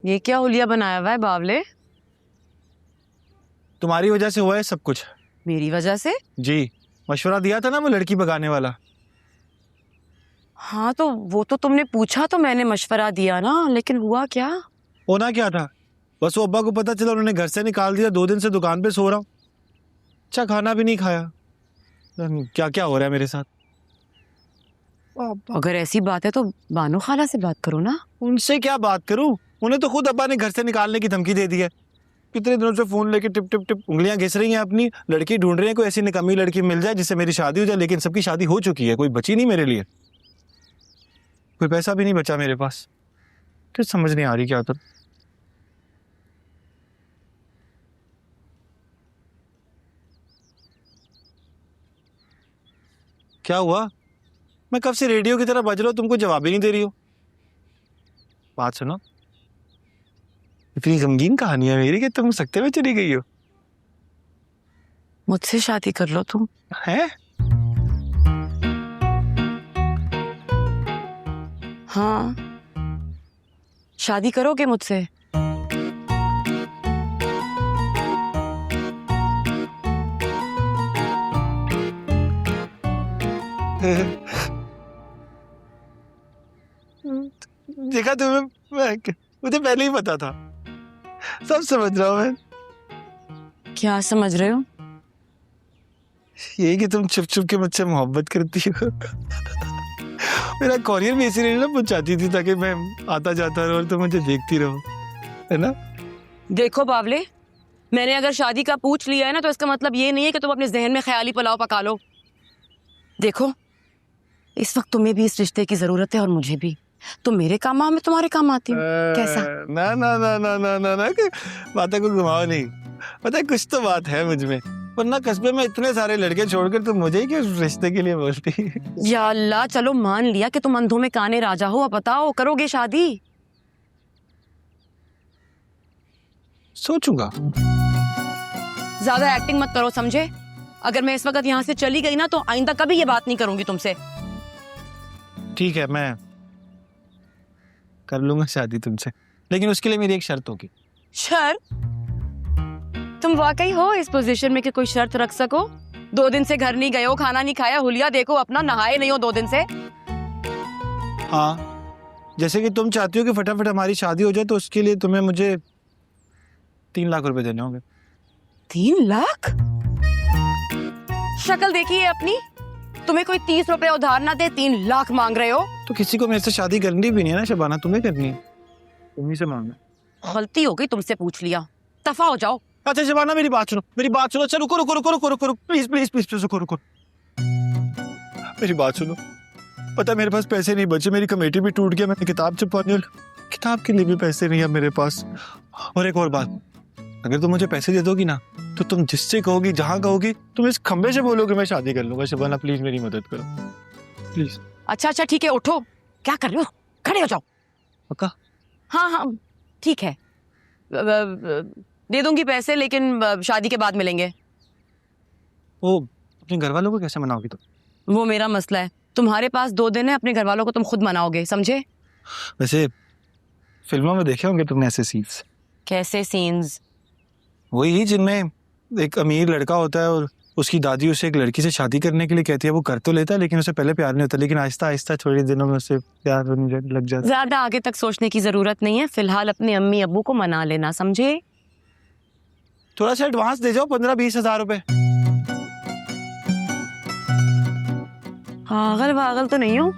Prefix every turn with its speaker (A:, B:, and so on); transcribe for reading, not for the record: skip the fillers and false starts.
A: ये क्या हुलिया बनाया हुआ है बावले?
B: तुम्हारी वजह से हुआ है सब कुछ।
A: मेरी वजह से?
B: जी, मशवरा दिया था ना वो लड़की भगाने वाला।
A: हाँ तो वो तो तुमने पूछा तो मैंने मशवरा दिया ना, लेकिन हुआ क्या?
B: होना क्या था, बस वो अब्बा को पता चला, उन्होंने घर से निकाल दिया। 2 दिन से दुकान पे सो रहा हूँ, अच्छा खाना भी नहीं खाया। क्या क्या हो रहा है मेरे साथ।
A: अगर ऐसी बात है तो बानो खाला से बात करो ना।
B: उनसे क्या बात करूं, उन्हें तो खुद अब्बा ने घर से निकालने की धमकी दे दी है। कितने दिनों से फोन लेके टिप टिप टिप उंगलियां घिस रही हैं अपनी। लड़की ढूंढ रहे हैं, कोई ऐसी निकम्मी लड़की मिल जाए जिससे मेरी शादी हो जाए, लेकिन सबकी शादी हो चुकी है, कोई बची नहीं मेरे लिए। कोई पैसा भी नहीं बचा मेरे पास। कुछ समझ नहीं आ रही क्या करूं। क्या हुआ, मैं कब से रेडियो की तरह बज रहा हूं, तुमको जवाब ही नहीं दे रही हो। बात सुनो, इतनी गमगीन कहानी है मेरी कि तुम सकते में चली गई हो।
A: मुझसे शादी कर लो तुम।
B: हैं?
A: हाँ, शादी करोगे मुझसे?
B: देखा तुम्हें, मुझे पहले ही पता था। सब समझ रहा हूँ मैं।
A: क्या समझ रहे हो?
B: यही कि तुम छुप छुप के मुझसे मोहब्बत करती हो। मेरा कॉरियर भी इसीलिए ना पहुंचाती थी ताकि मैं आता जाता रहूं और तुम मुझे देखती रहो, है ना।
A: देखो बावले, मैंने अगर शादी का पूछ लिया है ना तो इसका मतलब ये नहीं है कि तुम अपने जहन में ख्याली पुलाव पका लो। देखो, इस वक्त तुम्हें भी इस रिश्ते की जरूरत है और मुझे भी। तुम मेरे काम आओ, मैं तुम्हारे काम आती हूँ। कैसा?
B: ना ना ना ना ना ना ना बातें को घुमाओ नहीं। पता है कुछ तो बात है मुझ में, वरना कस्बे में इतने सारे लड़के छोड़कर तुम मुझे ही क्यों रिश्ते के लिए बोलती।
A: या अल्लाह, चलो मान लिया कि तुम अंधों में काने राजा हो। अब बताओ, करोगे शादी?
B: सोचूंगा।
A: ज्यादा एक्टिंग मत करो, समझे? अगर मैं इस वक्त यहाँ से चली गई ना तो आइंदा कभी ये बात नहीं करूंगी तुमसे।
B: ठीक है, मैं कर लूंगा शादी तुमसे, लेकिन उसके लिए मेरी एक शर्त होगी।
A: शर्त? तुम वाकई हो इस पोजीशन में कि कोई शर्त रख सको? 2 दिन से घर नहीं गए हो, खाना नहीं खाया, हुलिया देखो अपना, नहाए नहीं हो 2 दिन से।
B: हाँ, जैसे कि तुम चाहती हो कि फटाफट हमारी शादी हो जाए, तो उसके लिए तुम्हें मुझे 3 लाख रुपए देने होंगे।
A: 3 लाख? शक्ल देखिए अपनी, तुम्हें कोई 30 रुपए उधार ना दे 3 लाख मांग रहे हो।
B: तो किसी को मेरे से शादी करनी भी नहीं है ना शबाना, तुम्हें करनी है, तुम्ही से मांगना।
A: गलती हो गई, तुमसे पूछ लिया, दफा हो जाओ।
B: अच्छा शबाना, मेरी बात सुनो, मेरी बात सुनो। चलो रुको रुको रुको रुको रुको रुको, प्लीज प्लीज प्लीज प्लीज रुको रुको। मेरी बात सुनो, पता है मेरे पास पैसे नहीं बचे, मेरी कमेटी भी टूट गया, मैंने किताब छपवानी और किताब के लिए भी पैसे नहीं है मेरे पास। और एक और बात, अगर तुम मुझे पैसे दे दोगी ना तो तुम जिससे कहोगी, जहां कहोगी, तुम इस खंबे से बोलोगे मैं शादी कर लूंगा। शबाना प्लीज मेरी मदद करो प्लीज।
A: अच्छा अच्छा ठीक है, उठो, क्या कर रहे हो? खड़े हो जाओ।
B: पक्का?
A: हाँ हाँ ठीक है, दे दूंगी पैसे, लेकिन शादी के बाद मिलेंगे।
B: वो अपने घर वालों को कैसे मनाओगी तुम?
A: वो मेरा मसला है, तुम्हारे पास 2 दिन है, अपने घर वालों को तुम खुद मनाओगे, समझे?
B: वैसे फिल्मों में देखे होंगे तुमने ऐसे सीन्स।
A: कैसे सीन्स?
B: वही जिनमें एक अमीर लड़का होता है और उसकी दादी उसे एक लड़की से शादी करने के लिए कहती है। वो कर तो लेता है लेकिन उसे पहले प्यार नहीं होता, लेकिन आहिस्ता आहिस्ता थोड़े दिनों में उसे प्यार होने लग जाता है।
A: ज्यादा आगे तक सोचने की जरूरत नहीं है, फिलहाल अपने अम्मी अब्बू को मना लेना, समझे?
B: थोड़ा सा एडवांस दे जाओ, 15-20 हजार रुपए।
A: पागल पागल तो नहीं हूँ,